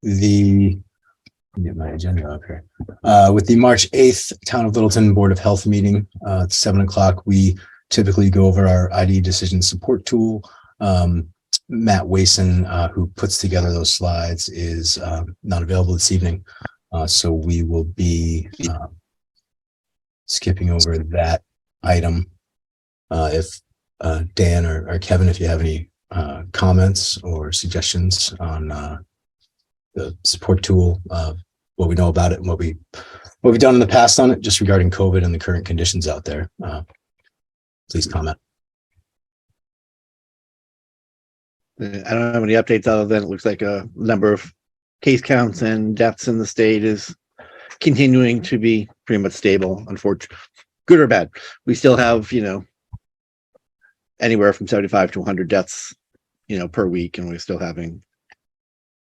Get my agenda up here. With the March 8th Town of Littleton Board of Health meeting, at 7 o'clock, we typically go over our ID decision support tool. Matt Wason, who puts together those slides, is not available this evening. So we will be skipping over that item. If Dan or Kevin, if you have any comments or suggestions on the support tool, what we know about it and what we've done in the past on it, just regarding COVID and the current conditions out there, please comment. I don't have any updates other than it looks like a number of case counts and deaths in the state is continuing to be pretty much stable, unfortunately, good or bad. We still have, anywhere from 75 to 100 deaths, per week, and we're still having,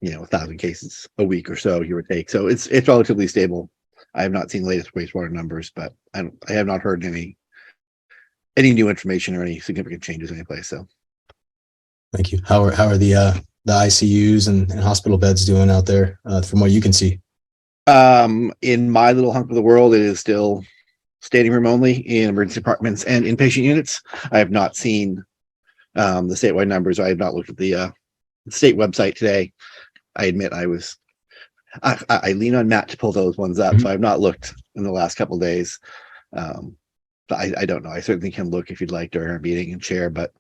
1,000 cases a week or so, give or take. So it's relatively stable. I have not seen the latest wastewater numbers, but I have not heard any new information or any significant changes anyplace. So. Thank you. How are the ICUs and hospital beds doing out there, from what you can see? In my little hunk of the world, it is still standing room only in emergency departments and inpatient units. I have not seen the statewide numbers. I have not looked at the state website today. I admit I lean on Matt to pull those ones up, so I have not looked in the last couple of days. But I don't know. I certainly can look if you'd like during our meeting and share, but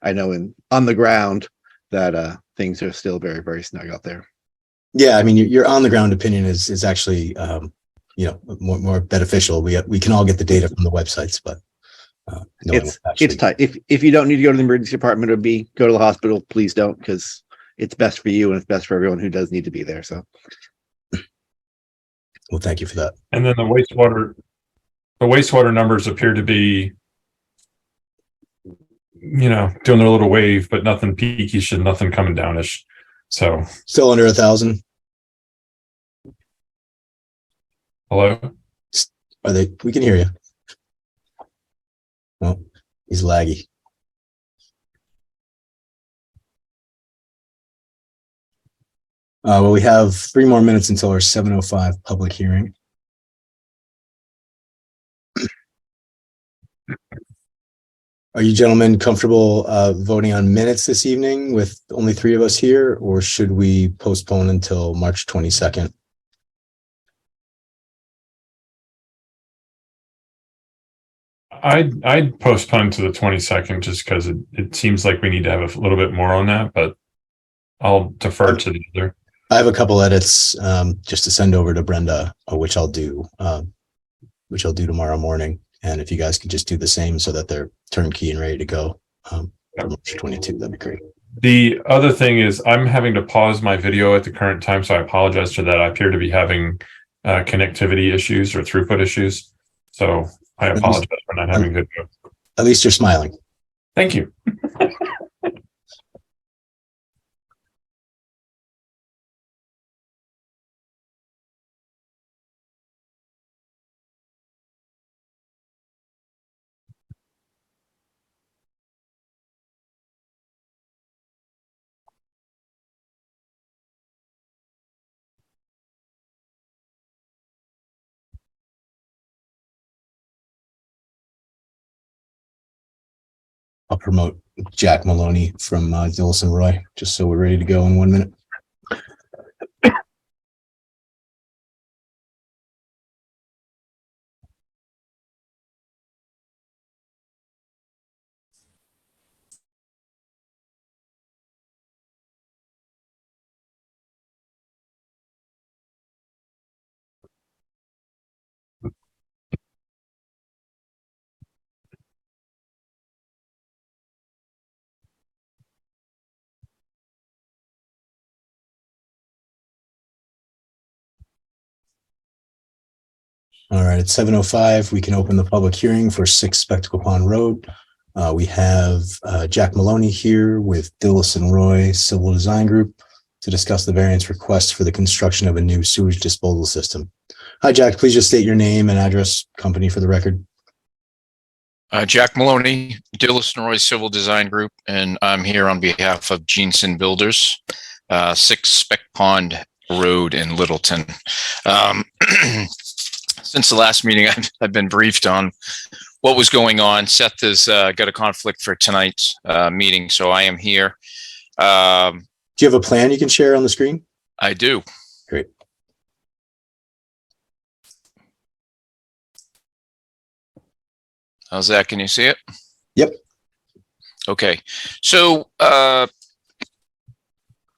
I know on the ground that things are still very, very snug out there. Yeah, I mean, your on the ground opinion is actually more beneficial. We can all get the data from the websites, but it's tight. If you don't need to go to the emergency department or go to the hospital, please don't, because it's best for you and it's best for everyone who does need to be there. So, well, thank you for that. And then the wastewater numbers appear to be, doing their little wave, but nothing peakish and nothing coming downish. So still under 1,000. Hello? Are they? We can hear you. Oh, he's laggy. Well, we have 3 more minutes until our 7:05 public hearing. Are you gentlemen comfortable voting on minutes this evening with only 3 of us here, or should we postpone until March 22nd? I'd postpone to the 22nd just because it seems like we need to have a little bit more on that, but I'll defer to the other. I have a couple edits just to send over to Brenda, which I'll do tomorrow morning. And if you guys could just do the same so that they're turnkey and ready to go for March 22, that'd be great. The other thing is I'm having to pause my video at the current time, so I apologize for that. I appear to be having connectivity issues or throughput issues. So I apologize for not having video. At least you're smiling. Thank you. I'll promote Jack Maloney from Dillis and Roy, just so we're ready to go in 1 minute. All right, at 7:05, we can open the public hearing for 6 Spectacle Pond Road. We have Jack Maloney here with Dillis and Roy Civil Design Group to discuss the variance request for the construction of a new sewage disposal system. Hi, Jack. Please just state your name and address, company for the record. Jack Maloney, Dillis and Roy Civil Design Group, and I'm here on behalf of Jeanson Builders, 6 Spec Pond Road in Littleton. Since the last meeting, I've been briefed on what was going on. Seth has got a conflict for tonight's meeting, so I am here. Do you have a plan you can share on the screen? I do. Great. How's that? Can you see it? Yep. Okay. So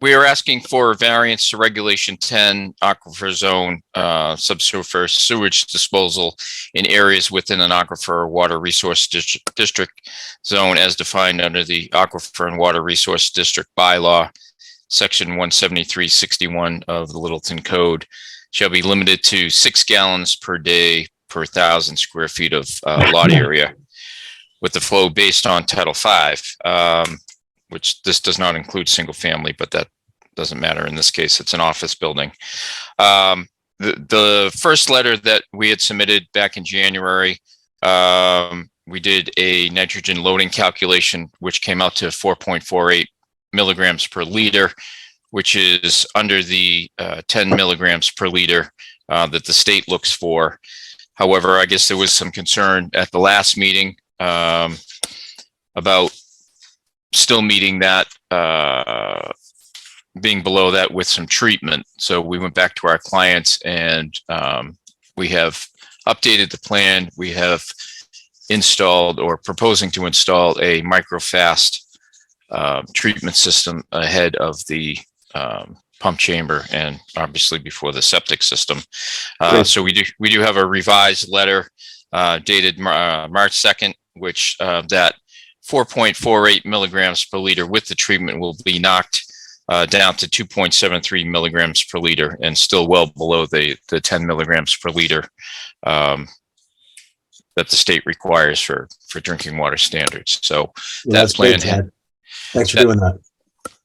we are asking for a variance to Regulation 10 Aquifer Zone subsurface sewage disposal in areas within an aquifer water resource district zone as defined under the Aquifer and Water Resource District bylaw, Section 173-61 of the Littleton Code, shall be limited to 6 gallons per day per 1,000 square feet of lot area, with the flow based on Title V, which this does not include single family, but that doesn't matter in this case. It's an office building. The first letter that we had submitted back in January, we did a nitrogen loading calculation, which came out to 4.48 milligrams per liter, which is under the 10 milligrams per liter that the state looks for. However, I guess there was some concern at the last meeting about still meeting that, being below that with some treatment. So we went back to our clients and we have updated the plan. We have installed or proposing to install a microfast treatment system ahead of the pump chamber and obviously before the septic system. So we do have a revised letter dated March 2nd, which that 4.48 milligrams per liter with the treatment will be knocked down to 2.73 milligrams per liter and still well below the 10 milligrams per liter that the state requires for drinking water standards. So that plan had, thanks for doing that.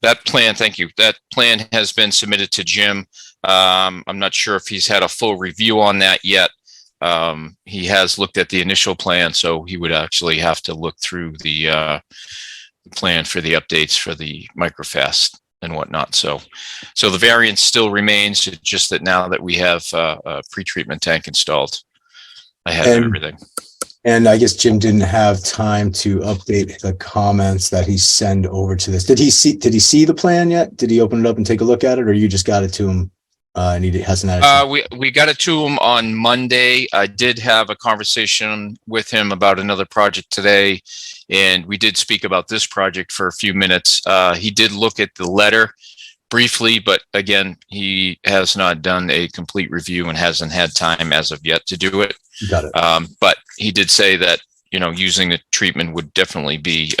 That plan, thank you. That plan has been submitted to Jim. I'm not sure if he's had a full review on that yet. He has looked at the initial plan, so he would actually have to look through the plan for the updates for the microfast and whatnot. So the variance still remains, just that now that we have a pretreatment tank installed, I have everything. And I guess Jim didn't have time to update the comments that he sent over to this. Did he see the plan yet? Did he open it up and take a look at it, or you just got it to him and he hasn't had it? We got it to him on Monday. I did have a conversation with him about another project today, and we did speak about this project for a few minutes. He did look at the letter briefly, but again, he has not done a complete review and hasn't had time as of yet to do it. Got it. But he did say that, using the treatment would definitely be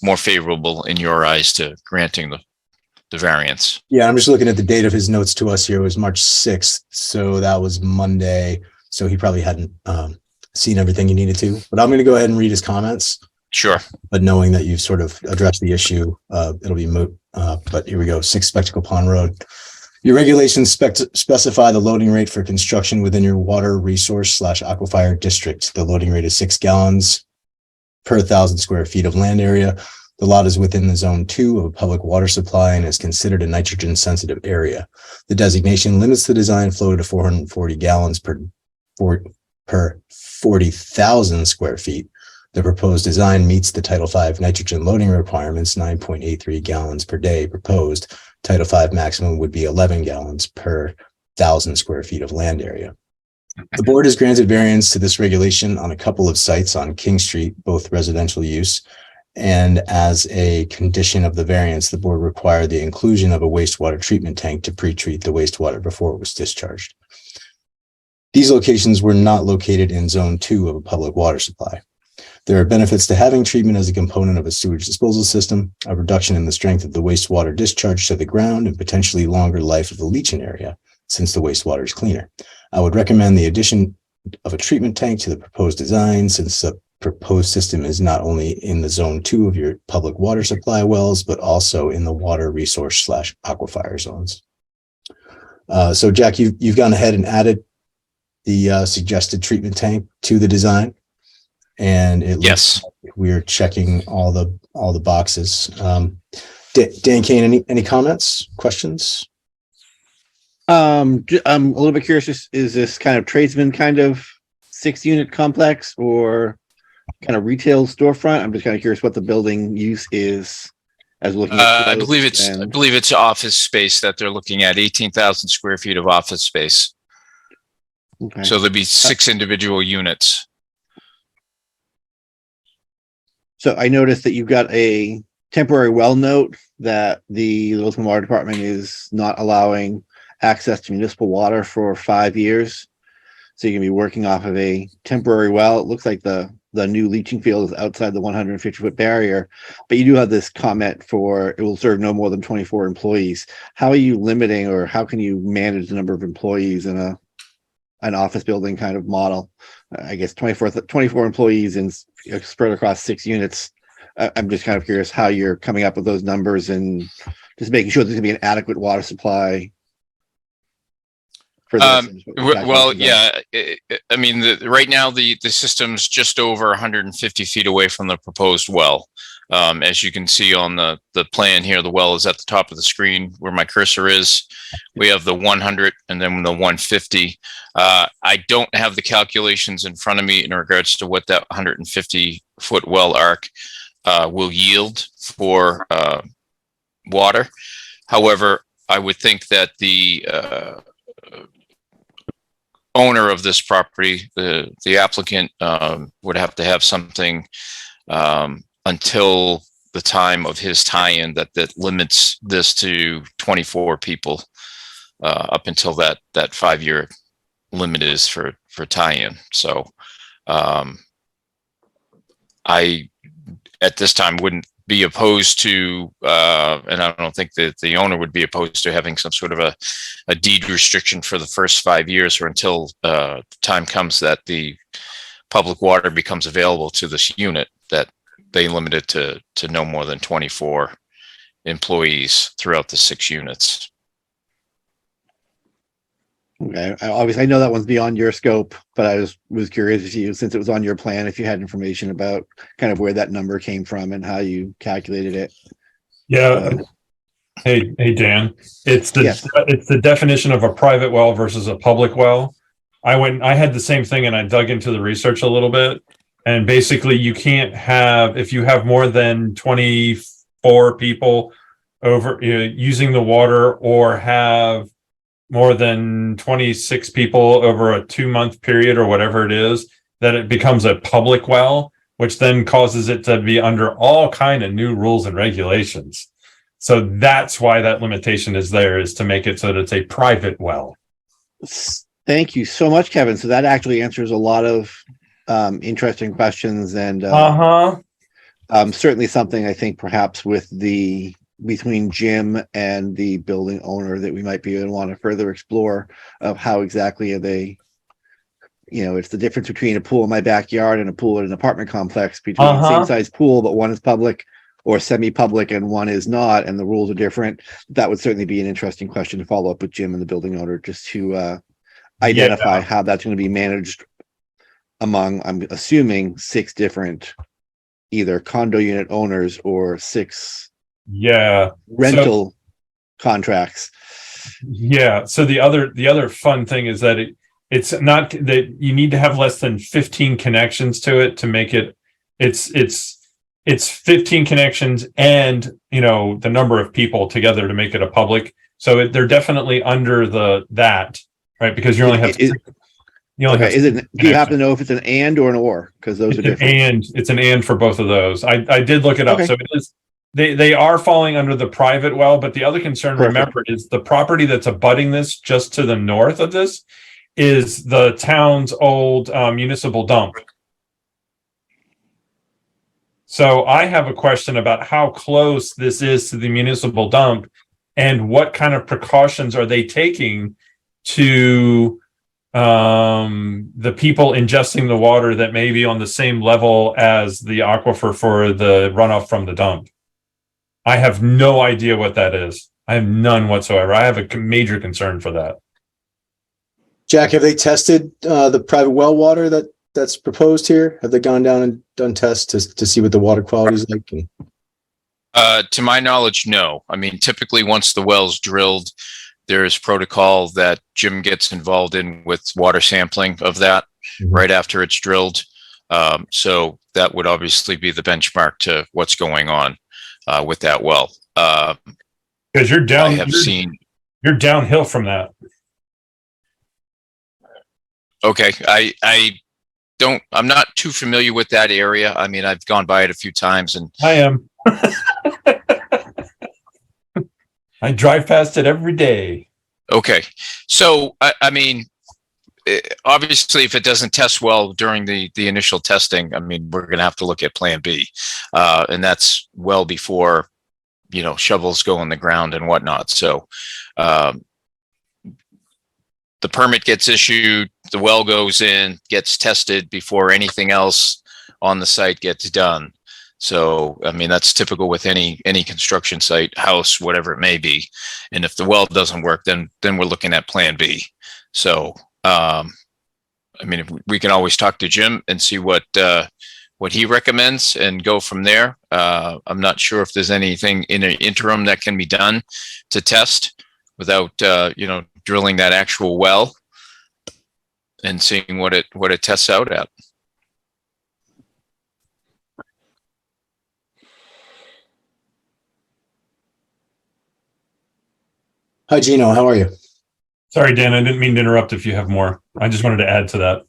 more favorable in your eyes to granting the variance. Yeah, I'm just looking at the date of his notes to us here. It was March 6th. So that was Monday. So he probably hadn't seen everything he needed to. But I'm going to go ahead and read his comments. Sure. But knowing that you've sort of addressed the issue, it'll be moot. But here we go. 6 Spectacle Pond Road. Your regulations specify the loading rate for construction within your water resource / aquifer district. The loading rate is 6 gallons per 1,000 square feet of land area. The lot is within the zone 2 of a public water supply and is considered a nitrogen sensitive area. The designation limits the design flow to 440 gallons per 40,000 square feet. The proposed design meets the Title V nitrogen loading requirements, 9.83 gallons per day proposed. Title V maximum would be 11 gallons per 1,000 square feet of land area. The board has granted variance to this regulation on a couple of sites on King Street, both residential use. And as a condition of the variance, the board required the inclusion of a wastewater treatment tank to pre-treat the wastewater before it was discharged. These locations were not located in zone 2 of a public water supply. There are benefits to having treatment as a component of a sewage disposal system, a reduction in the strength of the wastewater discharge to the ground, and potentially longer life of the leaching area, since the wastewater is cleaner. I would recommend the addition of a treatment tank to the proposed design, since the proposed system is not only in the zone 2 of your public water supply wells, but also in the water resource / aquifer zones. So Jack, you've gone ahead and added the suggested treatment tank to the design. And it looks like we're checking all the boxes. Dan Kane, any comments, questions? I'm a little bit curious. Is this kind of tradesman kind of 6-unit complex or kind of retail storefront? I'm just kind of curious what the building use is as we're looking at. I believe it's office space that they're looking at, 18,000 square feet of office space. Okay. So there'd be 6 individual units. So I noticed that you've got a temporary well note that the Littleton Water Department is not allowing access to municipal water for 5 years. So you're gonna be working off of a temporary well. It looks like the new leaching field is outside the 150-foot barrier, but you do have this comment for it will serve no more than 24 employees. How are you limiting, or how can you manage the number of employees in an office building kind of model? I guess 24 employees and spread across 6 units. I'm just kind of curious how you're coming up with those numbers and just making sure there's gonna be an adequate water supply. For this. Well, yeah, I mean, right now the system's just over 150 feet away from the proposed well. As you can see on the plan here, the well is at the top of the screen where my cursor is. We have the 100 and then the 150. I don't have the calculations in front of me in regards to what that 150-foot well arc will yield for water. However, I would think that the owner of this property, the applicant, would have to have something until the time of his tie-in that limits this to 24 people up until that 5-year limit is for tie-in. So I at this time wouldn't be opposed to, and I don't think that the owner would be opposed to having some sort of a deed restriction for the first 5 years, or until the time comes that the public water becomes available to this unit, that they limit it to no more than 24 employees throughout the 6 units. Okay, obviously I know that one's beyond your scope, but I was curious if you, since it was on your plan, if you had information about kind of where that number came from and how you calculated it. Yeah. Hey, Dan, it's Yes. the definition of a private well versus a public well. I had the same thing and I dug into the research a little bit, and basically you can't have, if you have more than 24 people over using the water, or have more than 26 people over a 2-month period or whatever it is, that it becomes a public well, which then causes it to be under all kind of new rules and regulations. So that's why that limitation is there, is to make it so that it's a private well. Thank you so much, Kevin. So that actually answers a lot of interesting questions, and certainly something I think perhaps between Jim and the building owner that we might be able to want to further explore, of how exactly are they, it's the difference between a pool in my backyard and a pool in an apartment complex, between same size pool, but one is public or semi-public and one is not, and the rules are different. That would certainly be an interesting question to follow up with Jim and the building owner, just to identify how that's going to be managed among, I'm assuming, 6 different either condo unit owners or 6 rental contracts. Yeah. So the other fun thing is that it's not that you need to have less than 15 connections to it to make it. It's 15 connections and the number of people together to make it a public. So they're definitely under that, right? Because you only have. Do you happen to know if it's an and or an or? Because those are different. It's an and for both of those. I did look it up. So it is. They are falling under the private well, but the other concern, remember, is the property that's abutting this just to the north of this is the town's old municipal dump. So I have a question about how close this is to the municipal dump, and what kind of precautions are they taking to the people ingesting the water that may be on the same level as the aquifer for the runoff from the dump. I have no idea what that is. I have none whatsoever. I have a major concern for that. Jack, have they tested the private well water that's proposed here? Have they gone down and done tests to see what the water quality is like? To my knowledge, no. I mean, typically once the well's drilled, there is protocol that Jim gets involved in with water sampling of that Mhm. right after it's drilled. So that would obviously be the benchmark to what's going on with that well. Because you're I down, have seen. you're downhill from that. Okay, I'm not too familiar with that area. I mean, I've gone by it a few times, and I am. I drive past it every day. okay. So, I mean, obviously, if it doesn't test well during the initial testing, I mean, we're going to have to look at Plan B, and that's well before, you know, shovels go in the ground and whatnot. So, the permit gets issued, the well goes in, gets tested before anything else on the site gets done. So, I mean, that's typical with any construction site, house, whatever it may be. And if the well doesn't work, then we're looking at Plan B. So, I mean, if we can always talk to Jim and see what he recommends and go from there. I'm not sure if there's anything in an interim that can be done to test without, you know, drilling that actual well and seeing what it tests out at. Hi, Gino. How are you? Sorry, Dan, I didn't mean to interrupt if you have more. I just wanted to add to that.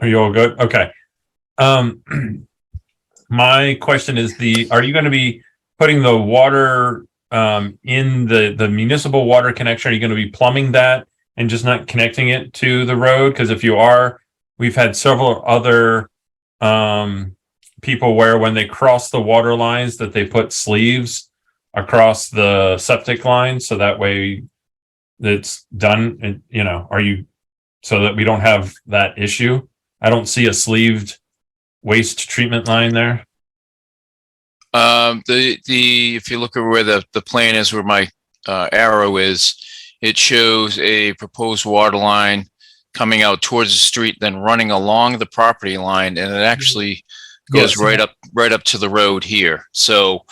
Are you all good? Okay. My question is are you going to be putting the water in the municipal water connection? Are you going to be plumbing that and just not connecting it to the road? Because if you are, we've had several other people where when they cross the water lines that they put sleeves across the septic line, so that way it's done. And, you know, so that we don't have that issue? I don't see a sleeved waste treatment line there. If you look at where the plan is, where my arrow is, it shows a proposed water line coming out towards the street, then running along the property line, and it actually goes Yes. right up to the road here. So,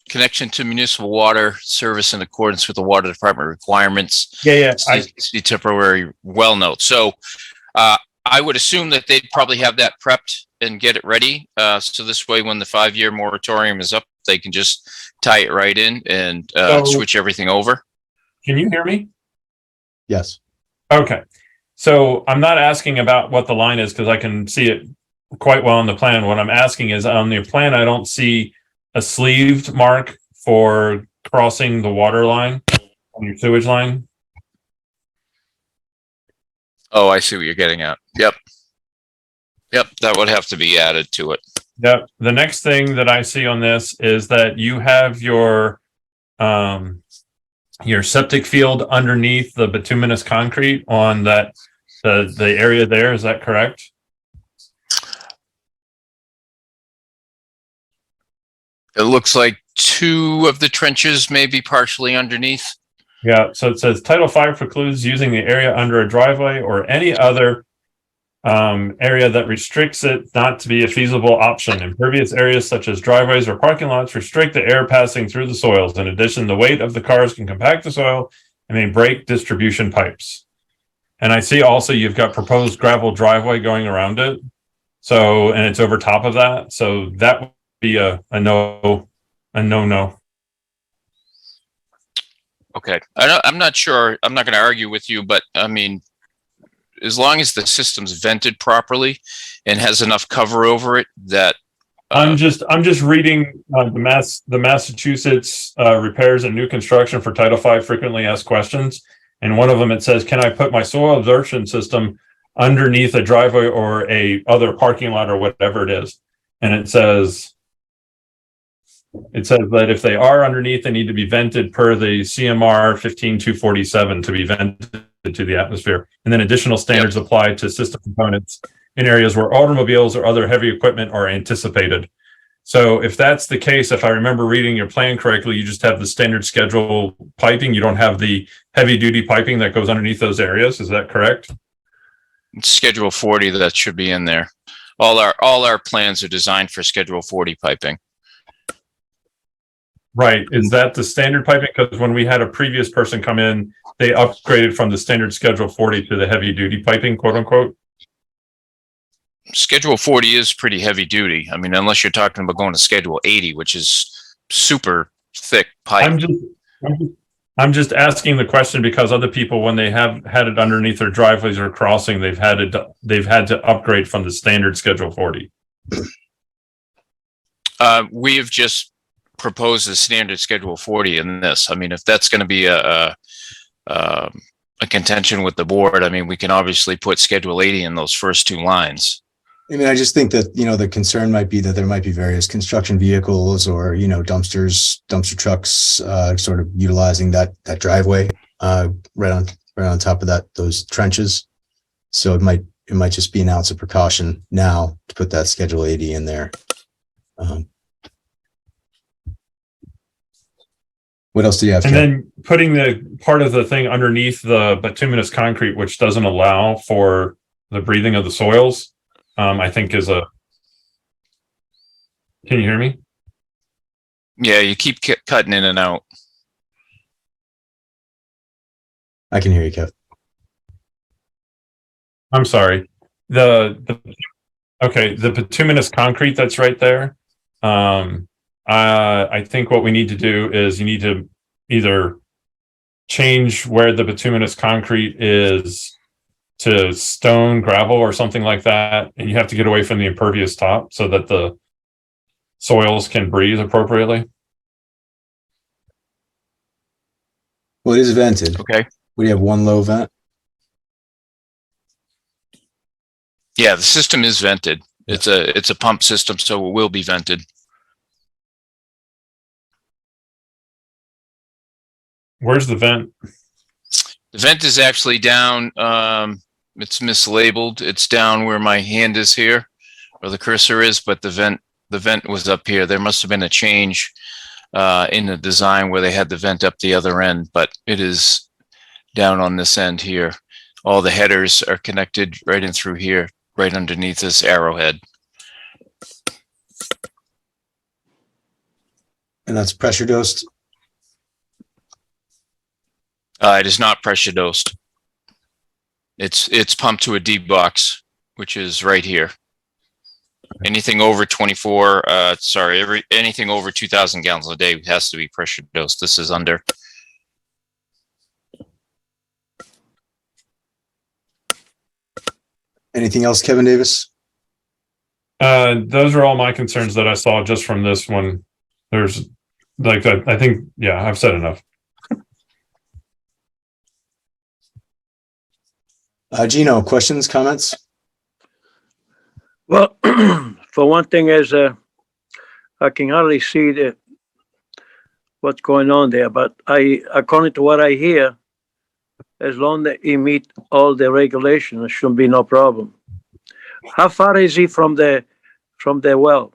connection to municipal water service in accordance with the water department requirements. Yeah. See temporary well note. So, I would assume that they'd probably have that prepped and get it ready. So this way, when the 5-year moratorium is up, they can just tie it right in and switch everything over. Can you hear me? Yes. Okay. So I'm not asking about what the line is because I can see it quite well on the plan. What I'm asking is on the plan, I don't see a sleeved mark for crossing the water line on your sewage line. Oh, I see what you're getting at. Yep, that would have to be added to it. Yep. The next thing that I see on this is that you have your septic field underneath the bituminous concrete on that the area there. Is that correct? It looks like 2 of the trenches may be partially underneath. Yeah. So it says Title V precludes using the area under a driveway or any other area that restricts it not to be a feasible option. Impervious areas such as driveways or parking lots restrict the air passing through the soils. In addition, the weight of the cars can compact the soil and may break distribution pipes. And I see also you've got proposed gravel driveway going around it. So, and it's over top of that. So that would be a no. Okay, I'm not sure. I'm not going to argue with you, but I mean, as long as the system's vented properly and has enough cover over it, that I'm just reading the Massachusetts repairs and new construction for Title V frequently asked questions, and one of them it says, "Can I put my soil absorption system underneath a driveway or a other parking lot or whatever it is?" And it says that if they are underneath, they need to be vented per the CMR 15247 to be vented to the atmosphere. And then additional standards apply to system components in areas where automobiles or other heavy equipment are anticipated. So if that's the case, if I remember reading your plan correctly, you just have the standard schedule piping. You don't have the heavy duty piping that goes underneath those areas. Is that correct? Schedule 40, that should be in there. All our plans are designed for Schedule 40 piping. Right. Is that the standard piping? Because when we had a previous person come in, they upgraded from the standard schedule 40 to the heavy duty piping, quote unquote. Schedule 40 is pretty heavy duty. I mean, unless you're talking about going to schedule 80, which is super thick pipe. I'm just asking the question because other people, when they have had it underneath their driveways or crossing, they've had to upgrade from the standard schedule 40. We have just proposed a standard schedule 40 in this. I mean, if that's going to be a contention with the board, I mean, we can obviously put schedule 80 in those first two lines. I mean, I just think that, the concern might be that there might be various construction vehicles or, dumpster trucks, sort of utilizing that driveway, right on top of those trenches. So it might just be an ounce of precaution now to put that schedule 80 in there. What else do you have? And Ken? then putting the part of the thing underneath the bituminous concrete, which doesn't allow for the breathing of the soils, I think is can you hear me? Yeah, you keep cutting in and out. I can hear you, Kev. I'm sorry. The bituminous concrete that's right there. I think what we need to do is you need to either change where the bituminous concrete is to stone, gravel, or something like that, and you have to get away from the impervious top so that the soils can breathe appropriately. Well, it is vented. Okay. We have one low vent. Yeah, the system is vented. It's a pump system, so it will be vented. Where's the vent? The vent is actually down. It's mislabeled. It's down where my hand is here, or the cursor is, but the vent was up here. There must have been a change in the design where they had the vent up the other end, but it is down on this end here. All the headers are connected right in through here, right underneath this arrowhead. And that's pressure dosed. It is not pressure dosed. It's pumped to a deep box, which is right here. Anything over 24, anything over 2,000 gallons a day has to be pressure dosed. This is under. Anything else, Kevin Davis? Those are all my concerns that I saw just from this one. There's I think, yeah, I've said enough. Gino, questions, comments? Well, for one thing is, I can hardly see what's going on there, but according to what I hear, as long as he meet all the regulations, there shouldn't be no problem. How far is he from the well?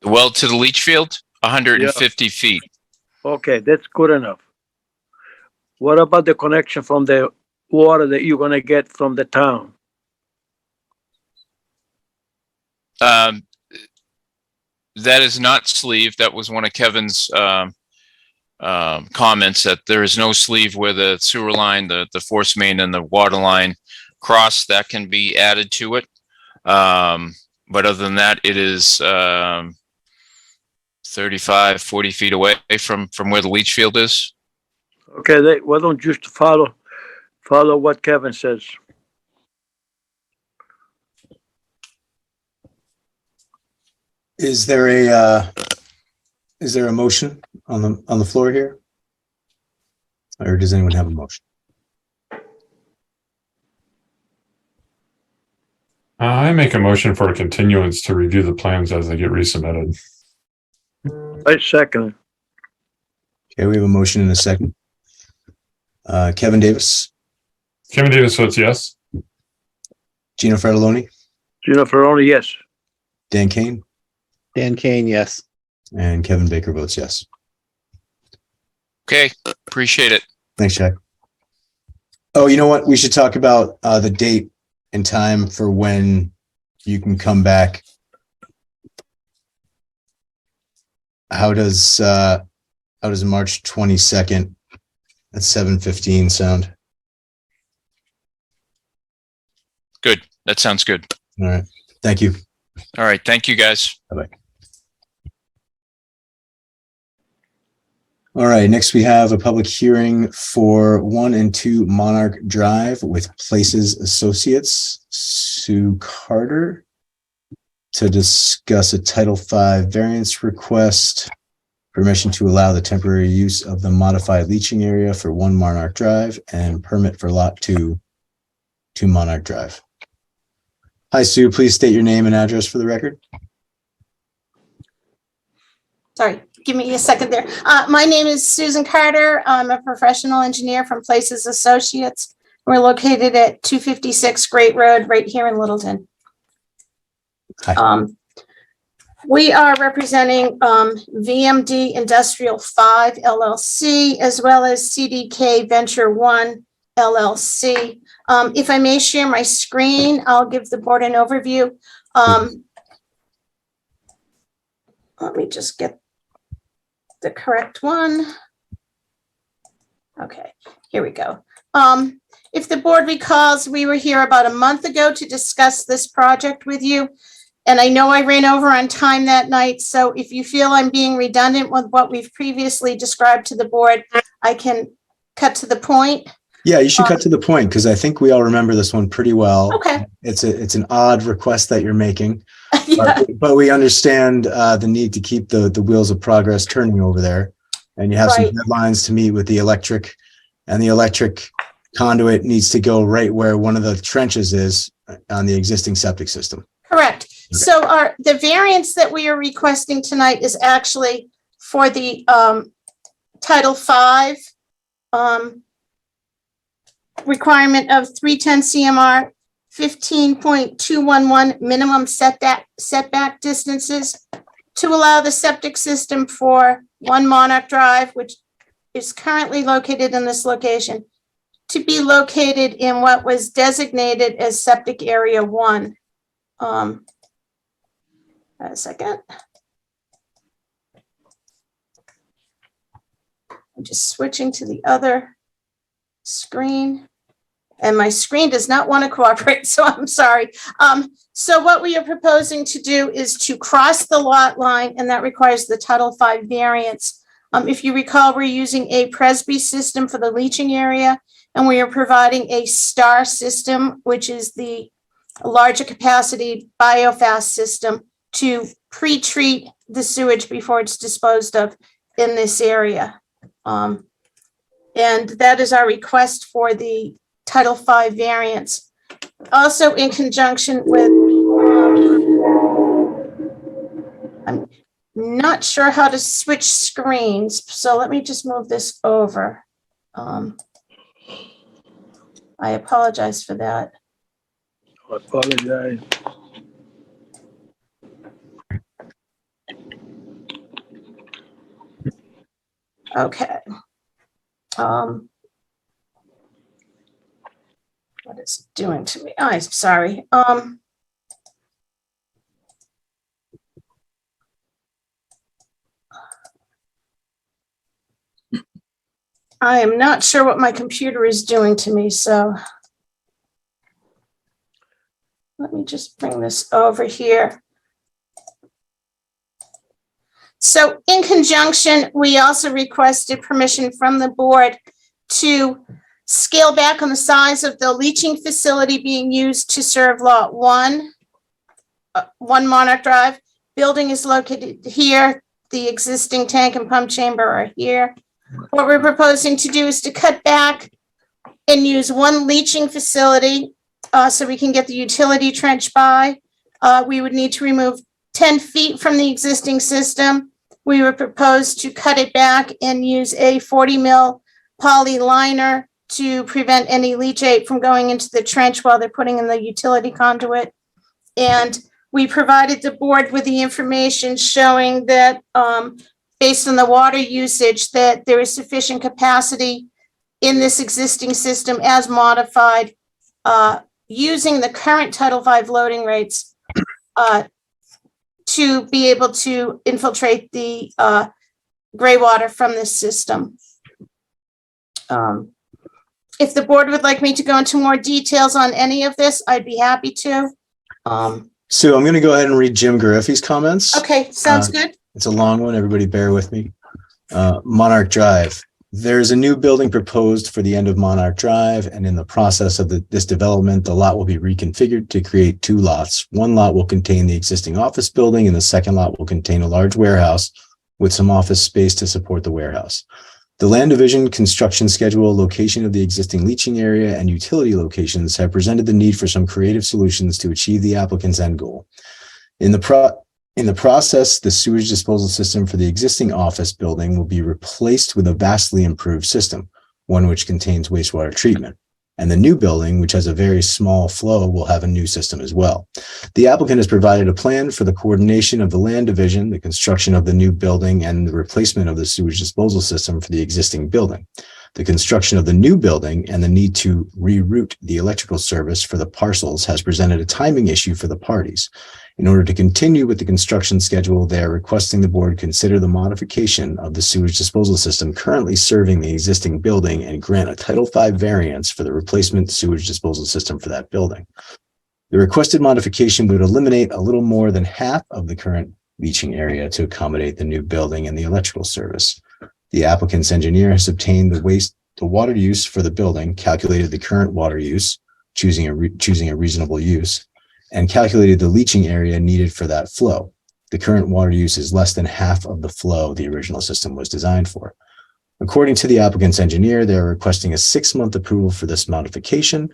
The well to the leach field, 150 feet. Okay, that's good enough. What about the connection from the water that you're gonna get from the town? That is not sleeve. That was one of Kevin's comments, that there is no sleeve where the sewer line, the force main and the water line cross. That can be added to it. But other than that, it is 35, 40 feet away from where the leach field is. Okay, why don't you just follow what Kevin says? Is there a motion on the floor here? Or does anyone have a motion? I make a motion for a continuance to review the plans as they get resubmitted. I second. Okay, we have a motion and a second. Kevin Davis, Kevin Davis votes yes. Gino Fratelloni, Gino Ferroni, yes. Dan Kane, Dan Kane, yes. and Kevin Baker votes yes. Okay, appreciate it. Thanks, Jack. Oh, you know what? We should talk about the date and time for when you can come back. how does March 22nd at 7:15 sound? Good. That sounds good. All right. Thank you. All right. Thank you, guys. All right, next we have a public hearing for 1 and 2 Monarch Drive with Places Associates, Sue Carter, to discuss a Title V variance request, permission to allow the temporary use of the modified leaching area for 1 Monarch Drive, and permit for Lot 2, 2 Monarch Drive. Hi, Sue, please state your name and address for the record. Sorry, give me a second there. My name is Susan Carter. I'm a professional engineer from Places Associates. We're located at 256 Great Road, right here in Littleton. Hi. We are representing VMD Industrial 5 LLC, as well as CDK Venture 1 LLC. If I may share my screen, I'll give the board an overview. Let me just get the correct one. Okay, here we go. If the board recalls, we were here about a month ago to discuss this project with you. And I know I ran over on time that night. So if you feel I'm being redundant with what we've previously described to the board, I can cut to the point. Yeah, you should cut to the point because I think we all remember this one pretty well. Okay. It's an odd request that you're making. Yeah. But we understand the need to keep the wheels of progress turning over there. And you have some Right. deadlines to meet with the electric, and the electric conduit needs to go right where one of the trenches is on the existing septic system. Correct. So the variance that we are requesting tonight is actually for the Title V requirement of 310 CMR 15.211 minimum setback distances to allow the septic system for 1 Monarch Drive, which is currently located in this location, to be located in what was designated as septic area 1. A second. I'm just switching to the other screen. And my screen does not want to cooperate, so I'm sorry. So what we are proposing to do is to cross the lot line, and that requires the Title V variance. If you recall, we're using a Presby system for the leaching area, and we are providing a STAR system, which is the larger capacity biofast system to pre-treat the sewage before it's disposed of in this area. And that is our request for the Title V variance. Also in conjunction with, I'm not sure how to switch screens, so let me just move this over. I apologize for that. I apologize. Okay. What is it doing to me? Oh, I'm sorry. I am not sure what my computer is doing to me, so let me just bring this over here. So in conjunction, we also requested permission from the board to scale back on the size of the leaching facility being used to serve Lot 1, 1 Monarch Drive. Building is located here. The existing tank and pump chamber are here. What we're proposing to do is to cut back and use 1 leaching facility so we can get the utility trench by. We would need to remove 10 feet from the existing system. We would propose to cut it back and use a 40 mil poly liner to prevent any leachate from going into the trench while they're putting in the utility conduit. And we provided the board with the information showing that based on the water usage, that there is sufficient capacity in this existing system as modified using the current Title V loading rates to be able to infiltrate the gray water from this system. If the board would like me to go into more details on any of this, I'd be happy to. Sue, I'm going to go ahead and read Jim Gariffi's comments. Okay, sounds good. It's a long one. Everybody bear with me. Monarch Drive. There's a new building proposed for the end of Monarch Drive, and in the process of this development, the lot will be reconfigured to create two lots. One lot will contain the existing office building, and the second lot will contain a large warehouse with some office space to support the warehouse. The land division, construction schedule, location of the existing leaching area, and utility locations have presented the need for some creative solutions to achieve the applicant's end goal. In the process, the sewage disposal system for the existing office building will be replaced with a vastly improved system, one which contains wastewater treatment. And the new building, which has a very small flow, will have a new system as well. The applicant has provided a plan for the coordination of the land division, the construction of the new building, and the replacement of the sewage disposal system for the existing building. The construction of the new building and the need to reroute the electrical service for the parcels has presented a timing issue for the parties. In order to continue with the construction schedule, they are requesting the board consider the modification of the sewage disposal system currently serving the existing building and grant a Title V variance for the replacement sewage disposal system for that building. The requested modification would eliminate a little more than half of the current leaching area to accommodate the new building and the electrical service. The applicant's engineer has obtained the water use for the building, calculated the current water use, choosing a reasonable use, and calculated the leaching area needed for that flow. The current water use is less than half of the flow the original system was designed for. According to the applicant's engineer, they are requesting a 6-month approval for this modification.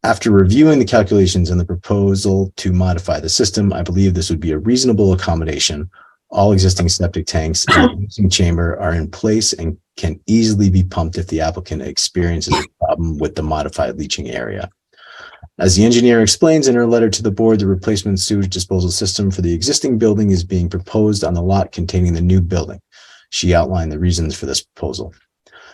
After reviewing the calculations and the proposal to modify the system, I believe this would be a reasonable accommodation. All existing septic tanks in the leaching chamber are in place and can easily be pumped if the applicant experiences a problem with the modified leaching area. As the engineer explains in her letter to the board, the replacement sewage disposal system for the existing building is being proposed on the lot containing the new building. She outlined the reasons for this proposal.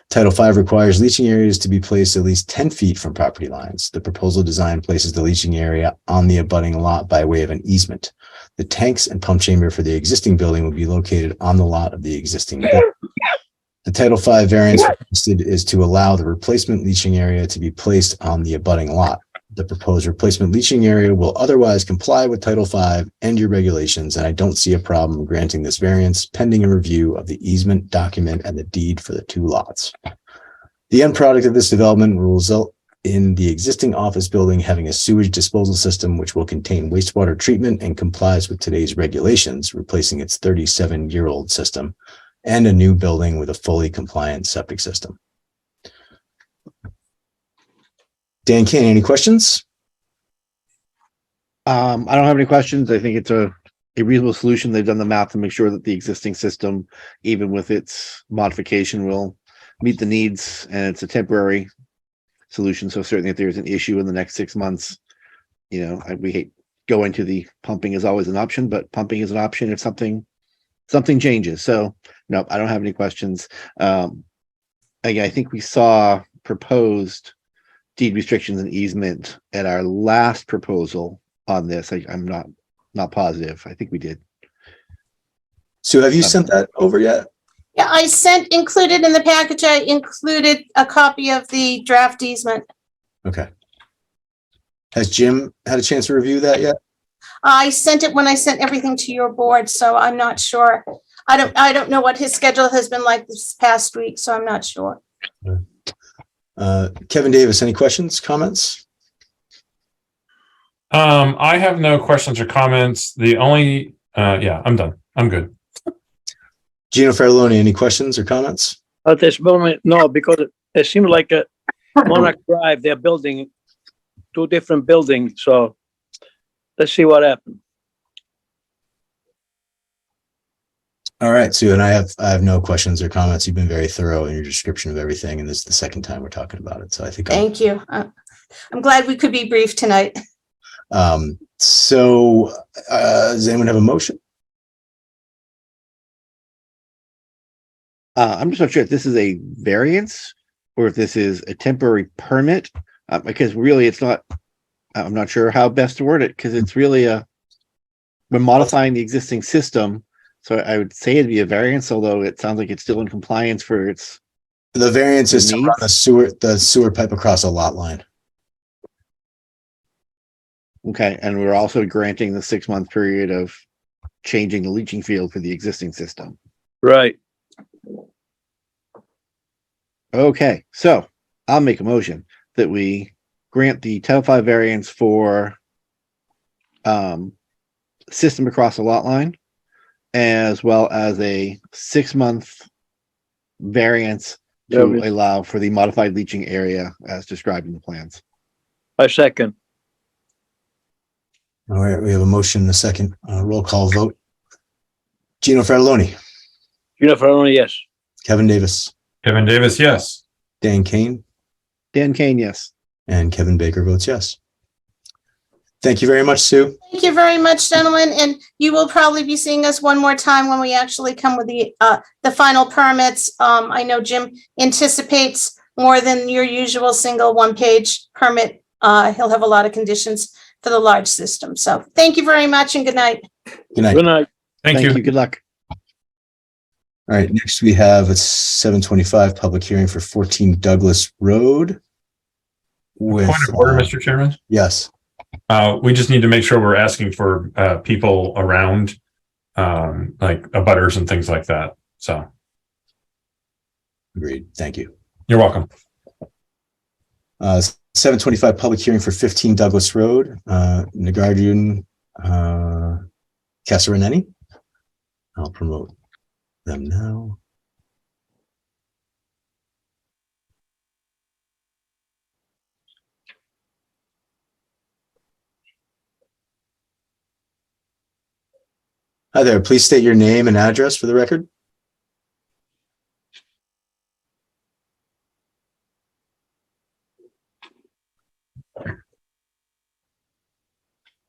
Title V requires leaching areas to be placed at least 10 feet from property lines. The proposal design places the leaching area on the abutting lot by way of an easement. The tanks and pump chamber for the existing building will be located on the lot of the existing building. The Title V variance requested is to allow the replacement leaching area to be placed on the abutting lot. The proposed replacement leaching area will otherwise comply with Title V and your regulations, and I don't see a problem granting this variance pending a review of the easement document and the deed for the two lots. The end product of this development will result in the existing office building having a sewage disposal system which will contain wastewater treatment and complies with today's regulations, replacing its 37-year-old system, and a new building with a fully compliant septic system. Dan Kane, any questions? I don't have any questions. I think it's a reasonable solution. They've done the math to make sure that the existing system, even with its modification, will meet the needs, and it's a temporary solution. So certainly if there's an issue in the next 6 months, we hate go into the pumping is always an option, but pumping is an option if something changes. So no, I don't have any questions. Again, I think we saw proposed deed restrictions and easement at our last proposal on this. I'm not positive. I think we did. So have you sent that over yet? Yeah, included in the package, I included a copy of the draft easement. Okay. Has Jim had a chance to review that yet? I sent it when I sent everything to your board, so I'm not sure. I don't know what his schedule has been like this past week, so I'm not sure. Kevin Davis, any questions, comments? I have no questions or comments. The only, I'm done. I'm good. Gino Faralloni, any questions or comments? At this moment, no, because it seems like a Monarch Drive, they're building 2 different buildings, so let's see what happens. All right, Sue, and I have no questions or comments. You've been very thorough in your description of everything, and this is the second time we're talking about it. So I think Thank you. I'm glad we could be brief tonight. Does anyone have a motion? I'm just not sure if this is a variance or if this is a temporary permit, because really it's not. I'm not sure how best to word it, because it's really we're modifying the existing system. So I would say it'd be a variance, although it sounds like it's still in compliance for its. The variance is to run the sewer pipe across a lot line. Okay, and we're also granting the 6-month period of changing the leaching field for the existing system. Right. Okay, so I'll make a motion that we grant the Title 5 variance for system across the lot line, as well as a 6-month variance to allow for the modified leaching area as described in the plans. I second. All right, we have a motion and a second. Roll call vote. Gino Fratelloni, Gino Farone, yes. Kevin Davis, Kevin Davis, yes. Dan Kane, Dan Kane, yes. and Kevin Baker votes yes. Thank you very much, Sue. Thank you very much, gentlemen, and you will probably be seeing us one more time when we actually come with the final permits. I know Jim anticipates more than your usual single one-page permit. He'll have a lot of conditions for the large system. So thank you very much and good night. Good night. Good night. Thank you. Good luck. All right, next we have a 7:25 public hearing for 14 Douglas Road. With, Point of order, Mr. Chairman. yes, We just need to make sure we're asking for people around, like abutters and things like that. So agreed. Thank you. you're welcome. 7:25 public hearing for 15 Douglas Road, Nagarjun Kasaraneni. I'll promote them now. Hi there, please state your name and address for the record.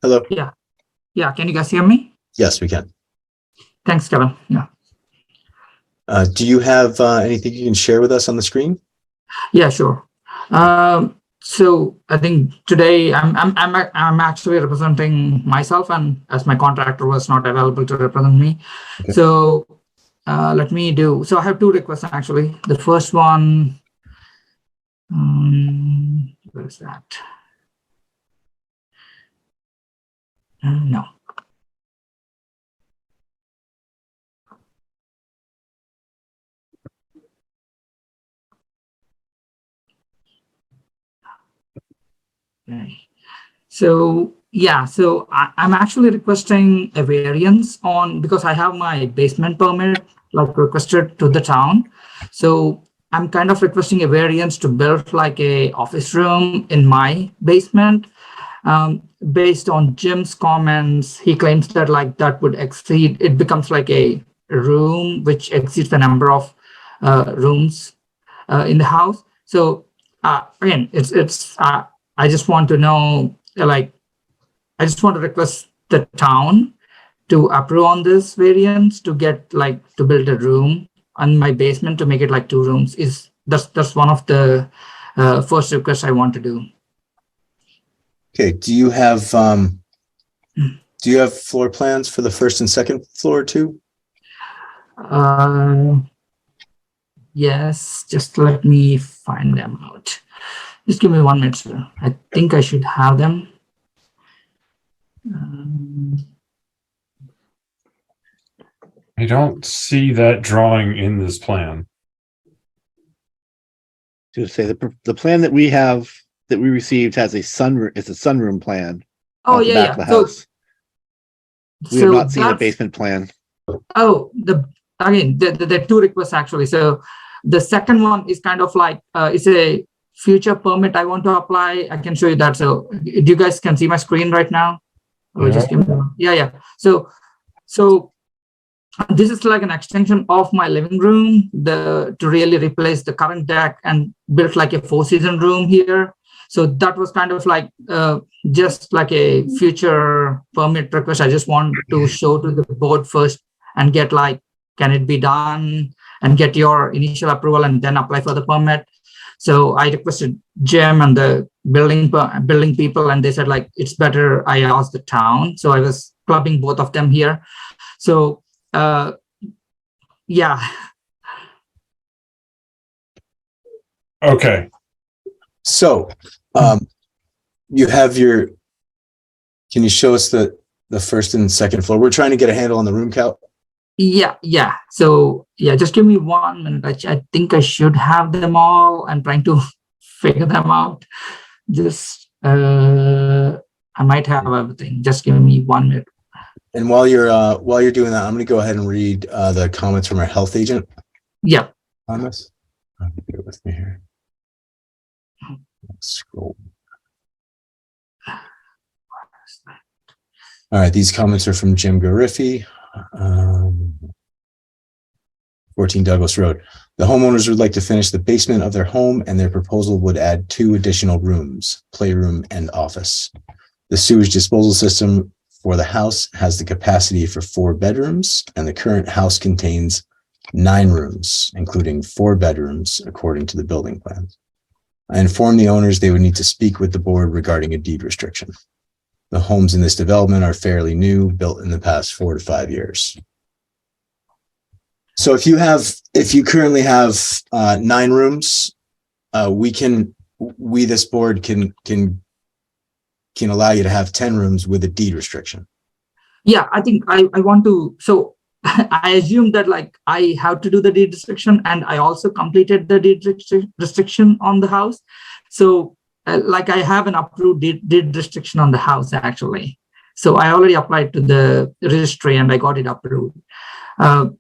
Hello. Yeah, can you guys hear me? Yes, we can. Thanks, Kevin. Yeah, Do you have anything you can share with us on the screen? yeah, sure. So I think today I'm actually representing myself, and as my contractor was not available to represent me, Okay. so let me do. So I have two requests actually. The first one, where is that? No. Okay. So yeah, so I'm actually requesting a variance on, because I have my basement permit like requested to the town. So I'm kind of requesting a variance to build like a office room in my basement. Based on Jim's comments, he claims that like that would exceed, it becomes like a room which exceeds the number of rooms in the house. So again, I just want to know, like, I just want to request the town to approve on this variance to get like to build a room on my basement to make it like 2 rooms. That's one of the first requests I want to do. Okay, do you have floor plans for the first and second floor too? Yes, just let me find them out. Just give me 1 minute, sir. I think I should have them. I don't see that drawing in this plan. To say the plan that we have, that we received, has a sunroom. It's a sunroom plan. Oh, off the yeah, back yeah. of the So, house. We have not seen a basement plan. Oh, again, there are 2 requests actually. So the second one is kind of like, it's a future permit I want to apply. I can show you that. So you guys can see my screen right now. Or just give me one. Yeah. So this is like an extension of my living room to really replace the current deck and build like a 4-season room here. So that was kind of like just like a future permit request. I just want to show to the board first and get like, can it be done, and get your initial approval and then apply for the permit. So I requested Jim and the building people, and they said like, it's better I ask the town. So I was clubbing both of them here. So, yeah. Okay. So, you have your, can you show us the first and second floor? We're trying to get a handle on the room count. Yeah. So yeah, just give me 1 minute. I think I should have them all. I'm trying to figure them out. Just I might have everything. Just give me 1 minute. And while you're doing that, I'm going to go ahead and read the comments from our health agent Yeah. on this. Bear with me here. Let's scroll. All right, these comments are from Jim Gariffi, 14 Douglas Road. The homeowners would like to finish the basement of their home, and their proposal would add 2 additional rooms, playroom and office. The sewage disposal system for the house has the capacity for 4 bedrooms, and the current house contains 9 rooms, including 4 bedrooms, according to the building plans. I informed the owners they would need to speak with the board regarding a deed restriction. The homes in this development are fairly new, built in the past 4 to 5 years. So if you currently have 9 rooms, this board can allow you to have 10 rooms with a deed restriction. Yeah, I think I want to, so I assume that like I have to do the deed restriction, and I also completed the deed restriction on the house. So like I have an approved deed restriction on the house actually. So I already applied to the registry and I got it approved. I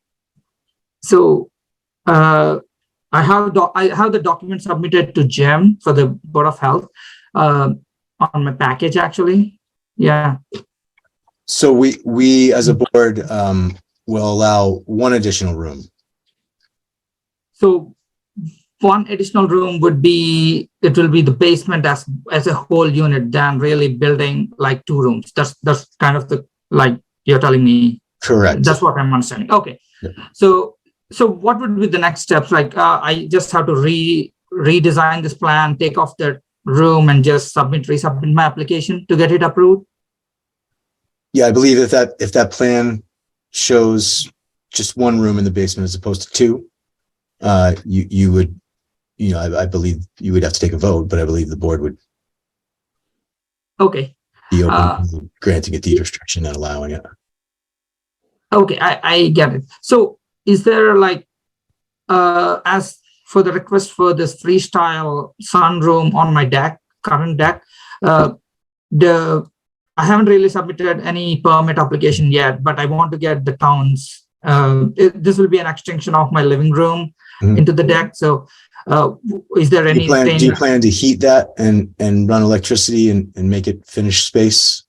have the document submitted to Jim for the Board of Health on my package actually. Yeah. So we as a board will allow 1 additional room. So 1 additional room will be the basement as a whole unit, than really building like 2 rooms. That's kind of the, like you're telling me. Correct. That's what I'm understanding. Okay. Yep. So what would be the next steps? Like I just have to redesign this plan, take off the room, and just resubmit my application to get it approved. Yeah, I believe if that plan shows just 1 room in the basement as opposed to 2, you would, I believe you would have to take a vote, but I believe the board would Okay. be open to granting a deed restriction and allowing it. Okay, I get it. So is there like, as for the request for this freestyle sunroom on my current deck, I haven't really submitted any permit application yet, but I want to get the town's, this will be an extension of my living room into the deck. So is there anything? Do you plan to heat that and run electricity and make it finished space?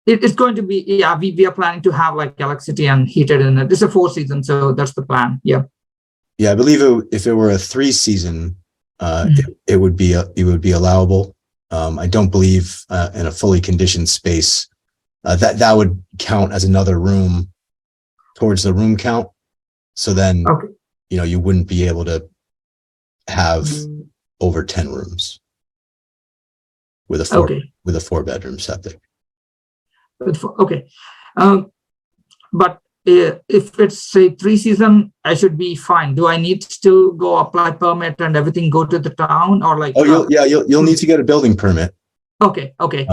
It's going to be, yeah, we are planning to have like electricity and heated in it. This is a 4-season, so that's the plan. Yeah. Yeah, I believe if it were a 3-season, it would be allowable. I don't believe in a fully conditioned space that would count as another room towards the room count. So then, Okay. You wouldn't be able to have over 10 rooms with a 4-bedroom septic. Okay. But if it's say 3-season, I should be fine. Do I need to still go apply permit and everything, go to the town, or like? Oh, you'll need to get a building permit. Okay. Okay.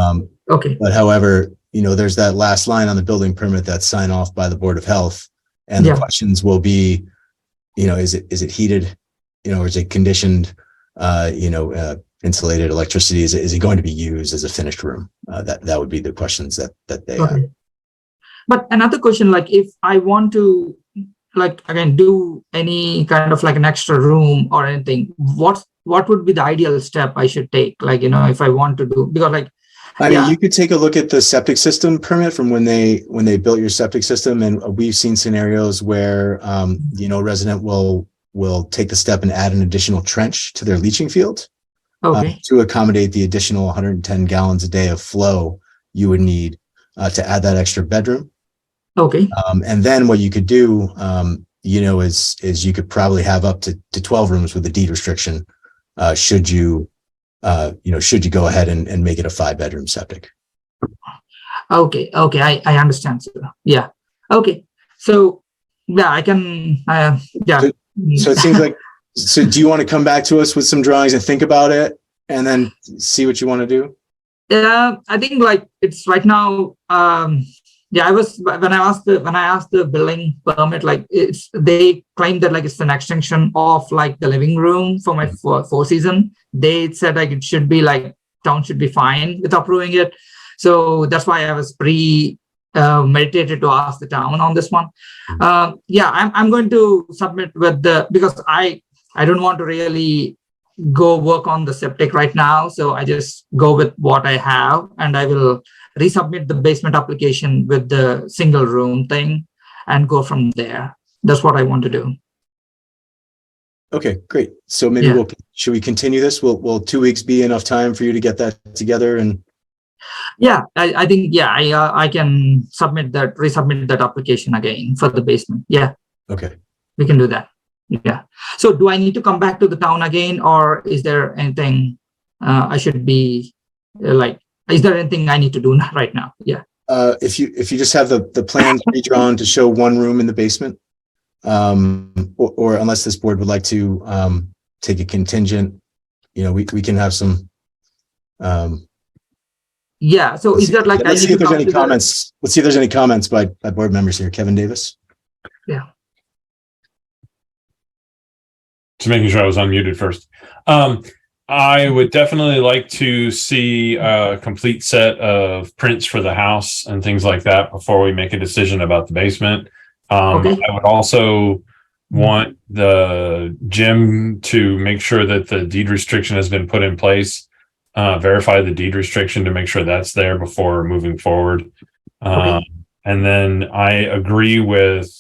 But however, there's that last line on the building permit that's signed off by the Board of Health, and the questions will be, is it heated, or is it conditioned, insulated electricity? Is it going to be used as a finished room? That would be the questions that they have. But another question, like if I want to, like again, do any kind of like an extra room or anything, what would be the ideal step I should take? Like, if I want to do, because like, I mean, you could take a look at the septic system permit from when they built your septic system, and we've seen scenarios where resident will take the step and add an additional trench to their leaching field to accommodate the additional 110 gallons a day of flow you would need to add that extra bedroom. Okay. And then what you could do, is you could probably have up to 12 rooms with a deed restriction, should you go ahead and make it a 5-bedroom septic. Okay, I understand, sir. Yeah. Okay. So yeah, I can yeah. So it seems like, so do you want to come back to us with some drawings and think about it and then see what you want to do? Yeah, I think like it's right now. Yeah, I was when I asked the building permit, like they claimed that like it's an extension of like the living room for my four season. They said like it should be like town should be fine with approving it. So that's why I was meditated to ask the town on this one. Yeah, I'm going to submit with because I don't want to really go work on the septic right now. So I just go with what I have, and I will resubmit the basement application with the single room thing and go from there. That's what I want to do. Okay, great. So maybe Yeah. should we continue this? Will 2 weeks be enough time for you to get that together? And Yeah, I think, yeah, I can resubmit that application again for the basement. Yeah, okay. we can do that. Yeah. So do I need to come back to the town again, or is there anything I should be like, is there anything I need to do right now? Yeah. If you just have the plans redrawn to show one room in the basement, or unless this board would like to take a contingent, we can have some. Yeah. So is that like, let's see if there's any comments. Let's see if there's any comments by board members here. Kevin Davis. Yeah. Just making sure I was unmuted first. I would definitely like to see a complete set of prints for the house and things like that before we make a decision about the basement. Okay. I would also want the gym to make sure that the deed restriction has been put in place, verify the deed restriction to make sure that's there before moving forward. Okay. And then I agree with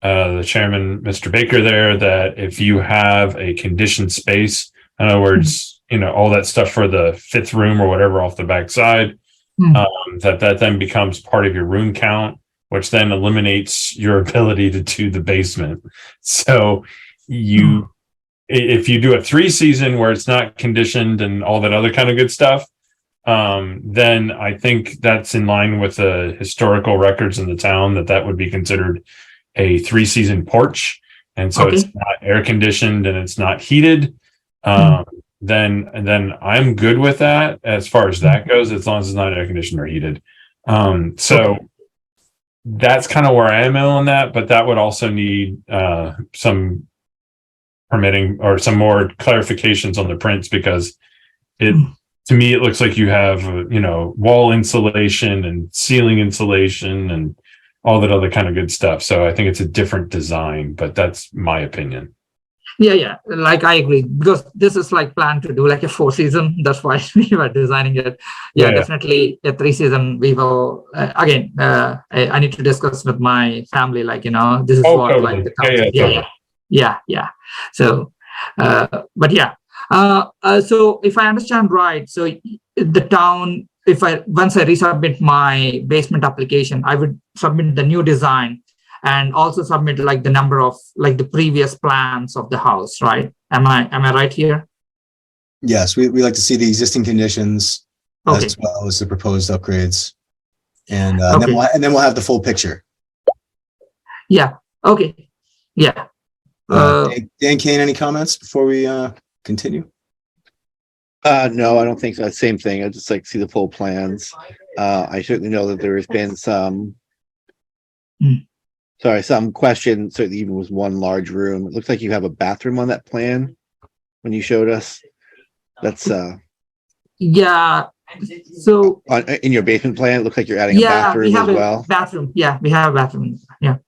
the chairman, Mr. Baker, there, that if you have a conditioned space, in other words, all that stuff for the fifth room or whatever off the back side, that then becomes part of your room count, which then eliminates your ability to do the basement. So if you do a 3 season where it's not conditioned and all that other kind of good stuff, then I think that's in line with the historical records in the town, that would be considered a 3 season porch. And so it's not air conditioned and it's not heated. Then I'm good with that as far as that goes, as long as it's not air conditioned or heated. So that's kind of where I am on that, but that would also need some permitting or some more clarifications on the prints, because to me it looks like you have wall insulation and ceiling insulation and all that other kind of good stuff. So I think it's a different design, but that's my opinion. Yeah. Like I agree, because this is like planned to do like a 4 season. That's why we were designing it. Yeah. Definitely a 3 season. We will again. I need to discuss with my family. Like this is what totally. like the yeah. So, but yeah. So if I understand right, so the town, once I resubmit my basement application, I would submit the new design and also submit like the number of like the previous plans of the house, right? Am I right here? Yes, we like to see the existing conditions as well as the proposed upgrades, and then we'll have the full picture. Yeah. Okay. Yeah. Dan Kane, any comments before we continue? No, I don't think so. Same thing. I'd just like to see the full plans. I certainly know that there has been some question. So even was one large room. It looks like you have a bathroom on that plan when you showed us. That's yeah. So in your basement plan, it looks like you're adding a bathroom as well. Bathroom. Yeah, we have a bathroom. Yeah.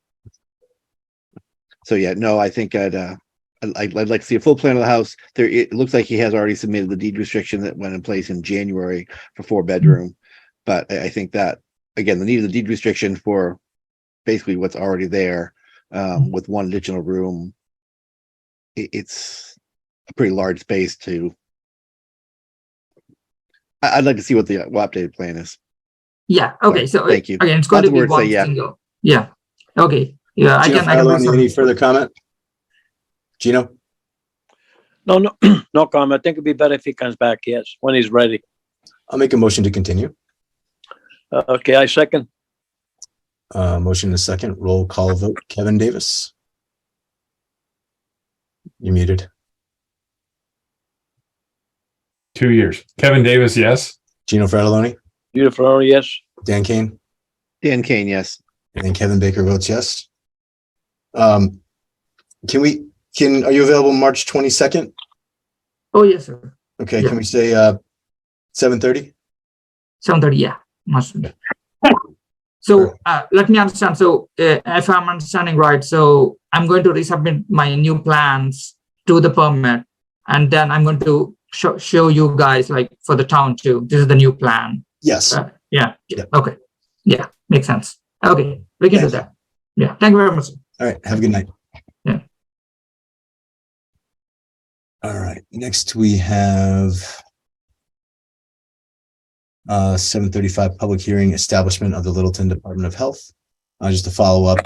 So yeah, no, I think I'd like to see a full plan of the house. It looks like he has already submitted the deed restriction that went in place in January for 4-bedroom. But I think that again, the need of the deed restriction for basically what's already there, with one additional room, it's a pretty large space to. I'd like to see what the updated plan is. Yeah. Okay. So thank you. Again, it's going to be one single. Yeah. Okay. Yeah. I can. Any further comment? Gino? No comment. I think it'd be better if he comes back, yes, when he's ready. I'll make a motion to continue. Okay, I second. Motion and a second, roll call vote. Kevin Davis. You're muted. 2 years. Kevin Davis, yes. Gino Fratelloni, Gino Ferraro, yes. Dan Kane, Dan Kane, yes. and Kevin Baker votes yes. Are you available March 22nd? Oh, yes, sir. Okay, Yeah. can we say 7:30? 7:30, yeah. Must be. So let me understand. So if I'm understanding right, so I'm going to resubmit my new plans to the permit, and then I'm going to show you guys like for the town too. This is the new plan. Yes. Yeah. Yep. Okay. Yeah, makes sense. Okay, we can do Thanks. that. Yeah. Thank you very much. All right. Have a good night. Yeah. All right. Next we have 7:35 public hearing, establishment of the Littleton Department of Health. Just to follow up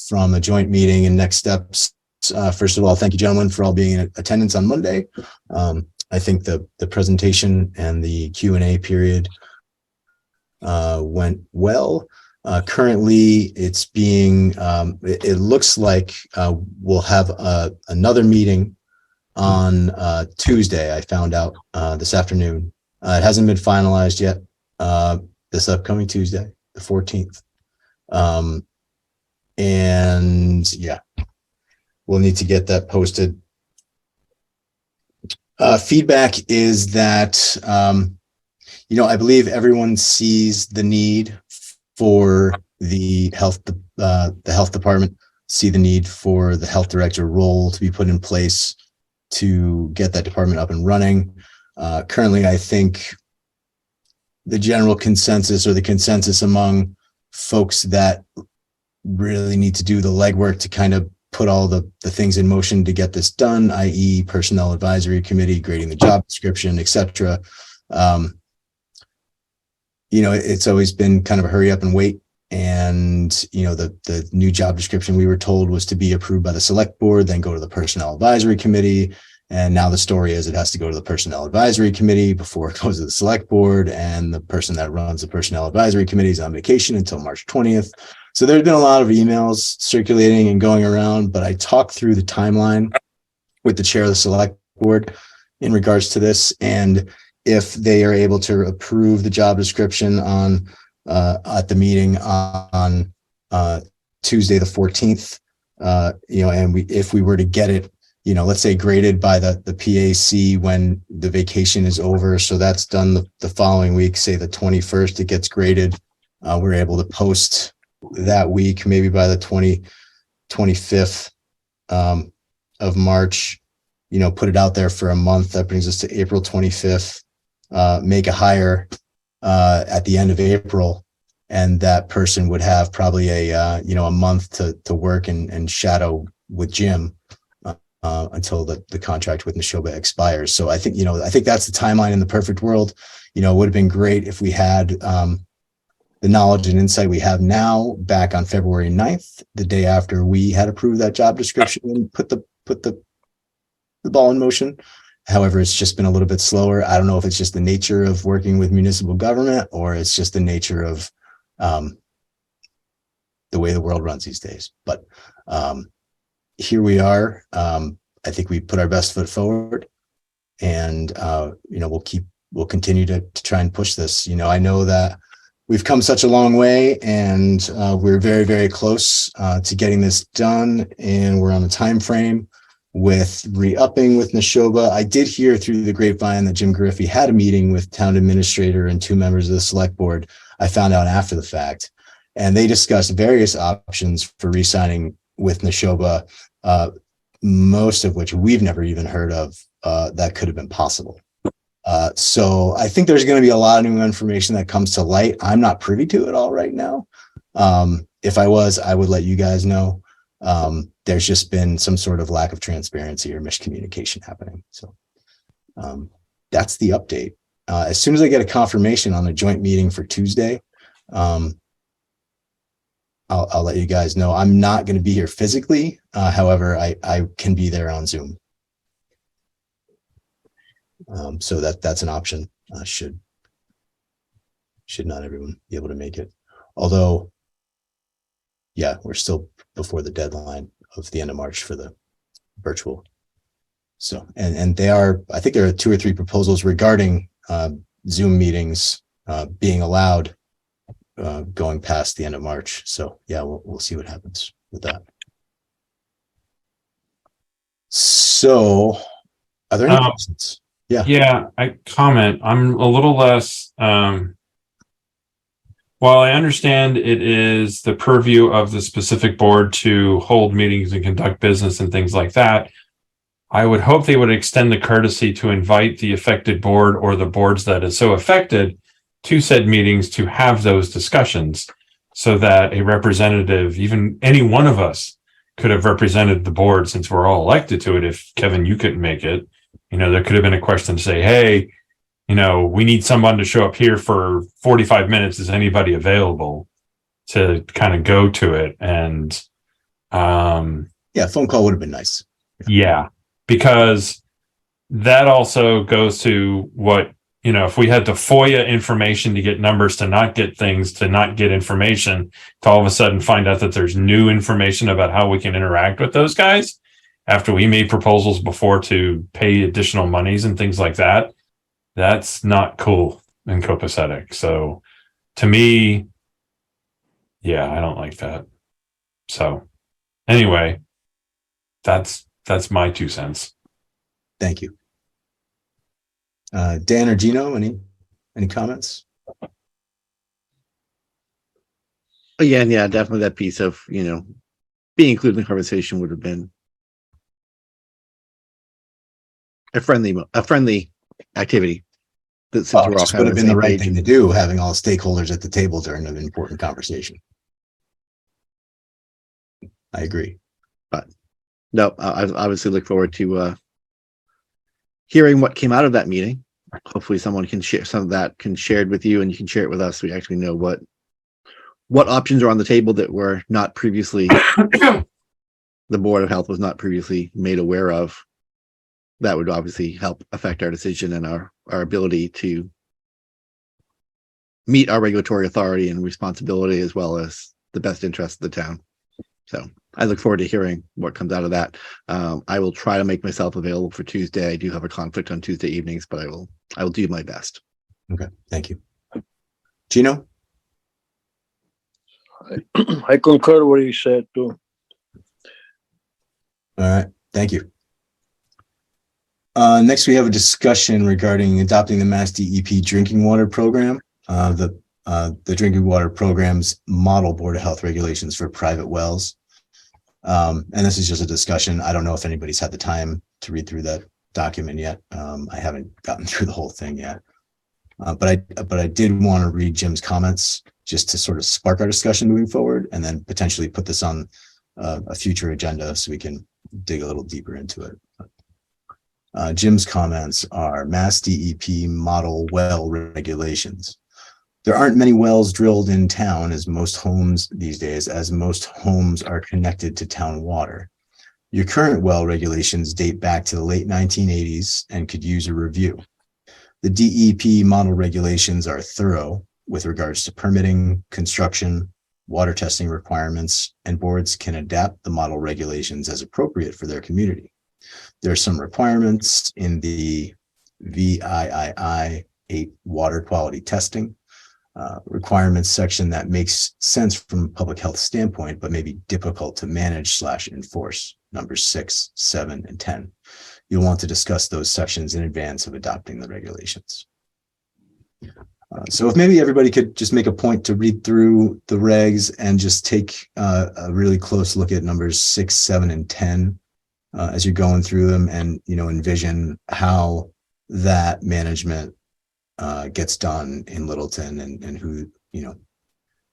from a joint meeting and next steps. First of all, thank you, gentlemen, for all being in attendance on Monday. I think the presentation and the Q&A period went well. Currently, it's being, it looks like we'll have another meeting on Tuesday. I found out this afternoon. It hasn't been finalized yet. This upcoming Tuesday, the 14th. And yeah, we'll need to get that posted. Feedback is that, I believe everyone sees the need for the health department, see the need for the health director role to be put in place to get that department up and running. Currently, I think the general consensus or the consensus among folks that really need to do the legwork to kind of put all the things in motion to get this done, i.e. personnel advisory committee, grading the job description, etc. It's always been kind of a hurry up and wait. And, the new job description we were told was to be approved by the select board, then go to the personnel advisory committee. And now the story is it has to go to the personnel advisory committee before it goes to the select board. And the person that runs the personnel advisory committee is on vacation until March 20th. So there's been a lot of emails circulating and going around, but I talked through the timeline with the chair of the select board in regards to this. And if they are able to approve the job description on at the meeting on Tuesday, the 14th, if we were to get it, let's say graded by the PAC when the vacation is over. So that's done the following week, say the 21st, it gets graded. We're able to post that week, maybe by the 25th of March, put it out there for a month. That brings us to April 25th, make a hire at the end of April. And that person would have probably a month to work and shadow with Jim until the contract with Neshoba expires. So I think that's the timeline in the perfect world. It would have been great if we had the knowledge and insight we have now back on February 9th, the day after we had approved that job description and put the ball in motion. However, it's just been a little bit slower. I don't know if it's just the nature of working with municipal government or it's just the nature of the way the world runs these days. But here we are. I think we put our best foot forward, and we'll continue to try and push this. I know that we've come such a long way, and we're very, very close to getting this done, and we're on a time frame with re-upping with Neshoba. I did hear through the grapevine that Jim Griffey had a meeting with town administrator and 2 members of the select board. I found out after the fact, and they discussed various options for re-signing with Neshoba, most of which we've never even heard of that could have been possible. So I think there's going to be a lot of new information that comes to light. I'm not privy to it all right now. If I was, I would let you guys know. There's just been some sort of lack of transparency or miscommunication happening. So that's the update. As soon as I get a confirmation on the joint meeting for Tuesday, I'll let you guys know. I'm not going to be here physically. However, I can be there on Zoom. So that's an option should should not everyone be able to make it. Although, yeah, we're still before the deadline of the end of March for the virtual. So, and they are, I think there are 2 or 3 proposals regarding Zoom meetings being allowed going past the end of March. So yeah, we'll see what happens with that. So are there any questions? Yeah, I comment. I'm a little less, while I understand it is the purview of the specific board to hold meetings and conduct business and things like that, I would hope they would extend the courtesy to invite the affected board or the boards that is so affected to said meetings to have those discussions so that a representative, even any one of us, could have represented the board since we're all elected to it. If Kevin, you couldn't make it, you know, there could have been a question to say, hey, you know, we need someone to show up here for 45 minutes. Is anybody available to kind of go to it? And yeah, phone call would have been nice. Yeah, because that also goes to what, you know, if we had to FOIA information to get numbers, to not get things, to not get information, to all of a sudden find out that there's new information about how we can interact with those guys after we made proposals before to pay additional monies and things like that, that's not cool and copacetic. So to me, yeah, I don't like that. So anyway, that's my 2 cents. Thank you. Dan or Gino, any comments? Again, yeah, definitely that piece of, you know, being included in the conversation would have been a friendly activity. That since we're all Just would have been the right thing to do, having all stakeholders at the table during an important conversation. I agree. But no, I obviously look forward to hearing what came out of that meeting. Hopefully someone can share some of that, can share it with you, and you can share it with us. So we actually know what options are on the table that were not previously, the Board of Health was not previously made aware of. That would obviously help affect our decision and our ability to meet our regulatory authority and responsibility, as well as the best interest of the town. So I look forward to hearing what comes out of that. I will try to make myself available for Tuesday. I do have a conflict on Tuesday evenings, but I will do my best. Okay, thank you. Gino? I concur what he said too. All right, thank you. Next, we have a discussion regarding adopting the Mass DEP drinking water program. The drinking water program's model Board of Health regulations for private wells. And this is just a discussion. I don't know if anybody's had the time to read through that document yet. I haven't gotten through the whole thing yet. But I did want to read Jim's comments just to sort of spark our discussion moving forward, and then potentially put this on a future agenda so we can dig a little deeper into it. Jim's comments are Mass DEP model well regulations. There aren't many wells drilled in town as most homes these days, as most homes are connected to town water. Your current well regulations date back to the late 1980s and could use a review. The DEP model regulations are thorough with regards to permitting, construction, water testing requirements, and boards can adapt the model regulations as appropriate for their community. There are some requirements in the VIII 8 water quality testing requirements section that makes sense from a public health standpoint, but may be difficult to manage / enforce, numbers 6, 7, and 10. You'll want to discuss those sections in advance of adopting the regulations. So if maybe everybody could just make a point to read through the regs and just take a really close look at numbers 6, 7, and 10 as you're going through them, and, you know, envision how that management gets done in Littleton, and who, you know,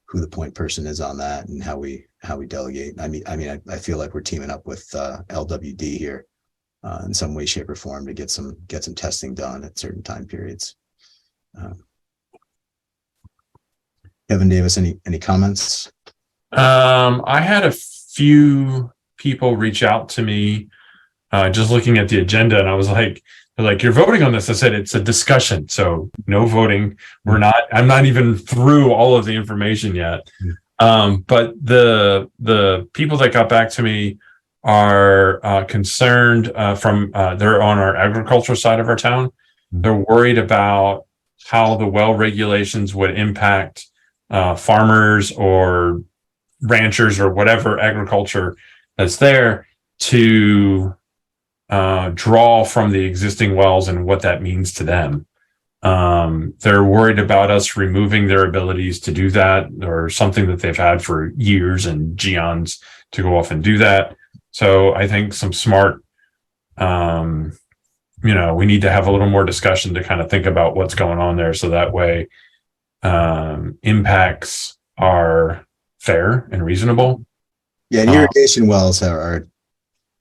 who the point person is on that, and how we delegate. I feel like we're teaming up with LWD here in some way, shape, or form to get some testing done at certain time periods. Kevin Davis, any comments? I had a few people reach out to me just looking at the agenda, and I was like, They're like, you're voting on this. I said, it's a discussion. So no voting. I'm not even through all of the information yet. But the people that got back to me are concerned they're on our agriculture side of our town. They're worried about how the well regulations would impact farmers or ranchers or whatever agriculture that's there to draw from the existing wells and what that means to them. They're worried about us removing their abilities to do that, or something that they've had for years and geons to go off and do that. So I think some smart, we need to have a little more discussion to kind of think about what's going on there. So that way impacts are fair and reasonable. Yeah, and irrigation wells are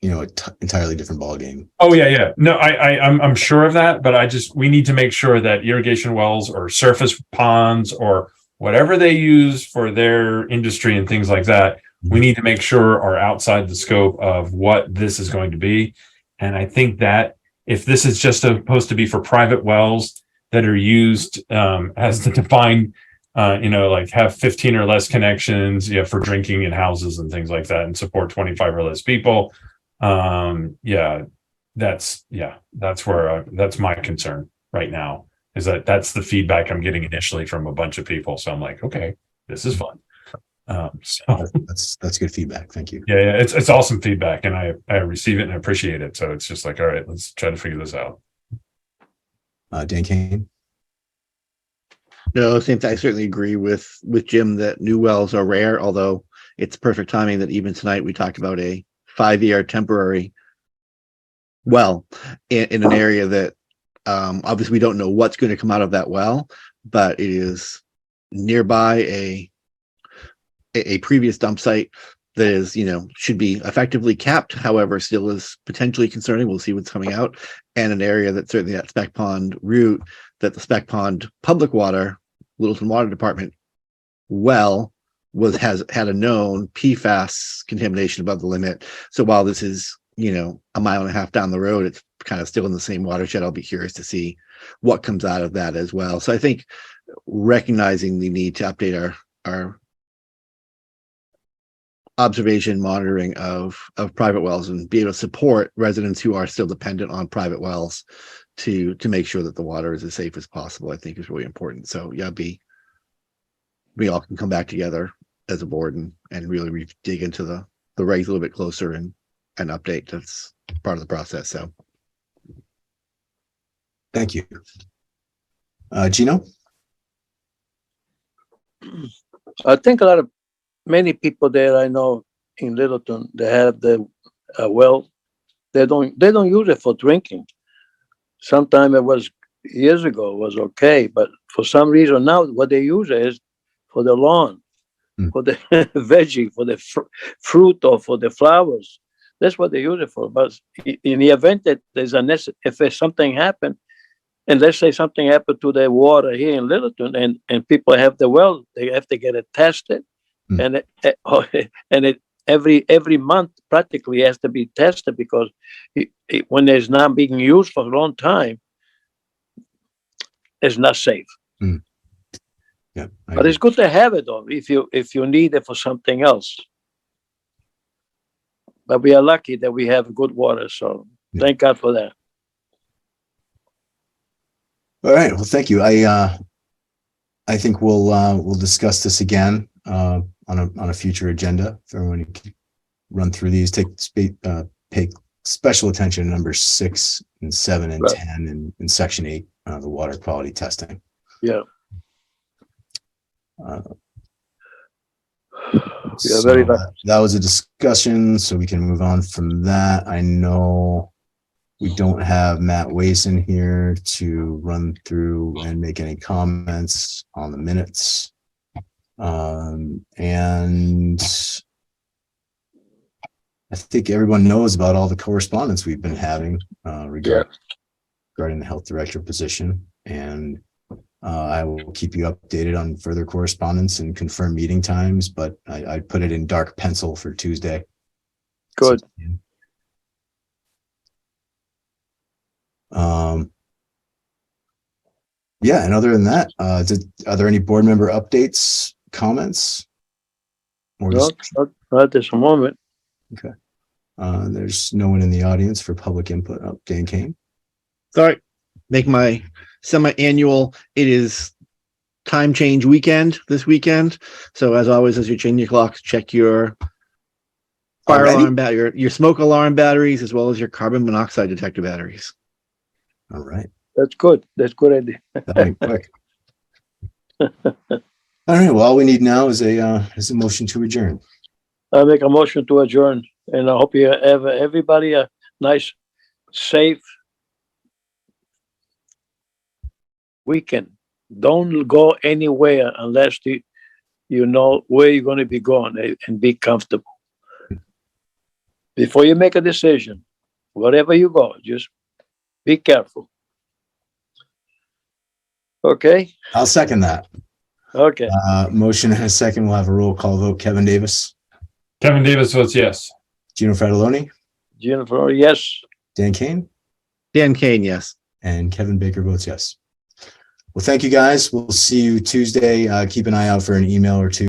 entirely different ballgame. Oh yeah. No, I'm sure of that, but we need to make sure that irrigation wells or surface ponds or whatever they use for their industry and things like that, we need to make sure are outside the scope of what this is going to be. And I think that if this is just supposed to be for private wells that are used as the defined, like have 15 or less connections, for drinking in houses and things like that, and support 25 or less people. That's my concern right now, is that's the feedback I'm getting initially from a bunch of people. So I'm like, okay, this is fun. So That's good feedback. Thank you. yeah, it's awesome feedback, and I receive it and I appreciate it. So it's just like, all right, let's try to figure this out. Dan Kane. No, I certainly agree with Jim that new wells are rare, although it's perfect timing that even tonight we talked about a 5-year temporary well in an area that obviously we don't know what's going to come out of that well, but it is nearby a previous dump site that is, should be effectively capped, however, still is potentially concerning. We'll see what's coming out. And an area that certainly that Spec Pond route, that the Spec Pond Public Water, Littleton Water Department well has had a known PFAS contamination above the limit. So while this is, a mile and a half down the road, it's kind of still in the same watershed. I'll be curious to see what comes out of that as well. So I think recognizing the need to update our observation monitoring of private wells and be able to support residents who are still dependent on private wells to make sure that the water is as safe as possible, I think is really important. So yeah, we all can come back together as a board and really dig into the regs a little bit closer and update. That's part of the process. So Thank you. Gino? I think many people there I know in Littleton, they have the well, they don't use it for drinking. Sometime it was years ago, it was okay, but for some reason now what they use it is for the lawn, for the veggie, for the fruit, or for the flowers. That's what they use it for. But in the event that there's if there's something happened, and let's say something happened to the water here in Littleton, and people have the well, they have to get it tested, and it every month practically has to be tested, because when it's not being used for a long time, it's not safe. Yeah, but it's good to have it though, if you need it for something else. But we are lucky that we have good water, so thank God for that. All right. Well, thank you. I think we'll discuss this again on a future agenda. If everyone can run through these, pay special attention to numbers 6 and 7 and 10 in section 8, the water quality testing. Yeah. So very much. that was a discussion, so we can move on from that. I know we don't have Matt Wason here to run through and make any comments on the minutes. And I think everyone knows about all the correspondence we've been having regarding the health director position. And I will keep you updated on further correspondence and confirm meeting times, but I put it in dark pencil for Tuesday. Good. Yeah, and other than that, are there any board member updates, comments? Or No, not at this moment. there's no one in the audience for public input. Oh, Dan Kane. Sorry, make my semi-annual. It is time change weekend this weekend. So as always, as you change your clocks, check your fire Already? alarm battery, your smoke alarm batteries, as well as your carbon monoxide detector batteries. All right. That's good. That's good idea. That went quick. All right. Well, all we need now is a motion to adjourn. I make a motion to adjourn, and I hope you have everybody a nice, safe weekend. Don't go anywhere unless you know where you're going to be going, and be comfortable. Before you make a decision, wherever you go, just be careful. Okay? I'll second that. Okay. Motion and a second. We'll have a roll call vote. Kevin Davis, Kevin Davis votes yes. Gino Fratelloni, Jennifer, yes. Dan Kane, Dan Kane, yes. and Kevin Baker votes yes. Well, thank you guys. We'll see you Tuesday. Keep an eye out for an email or two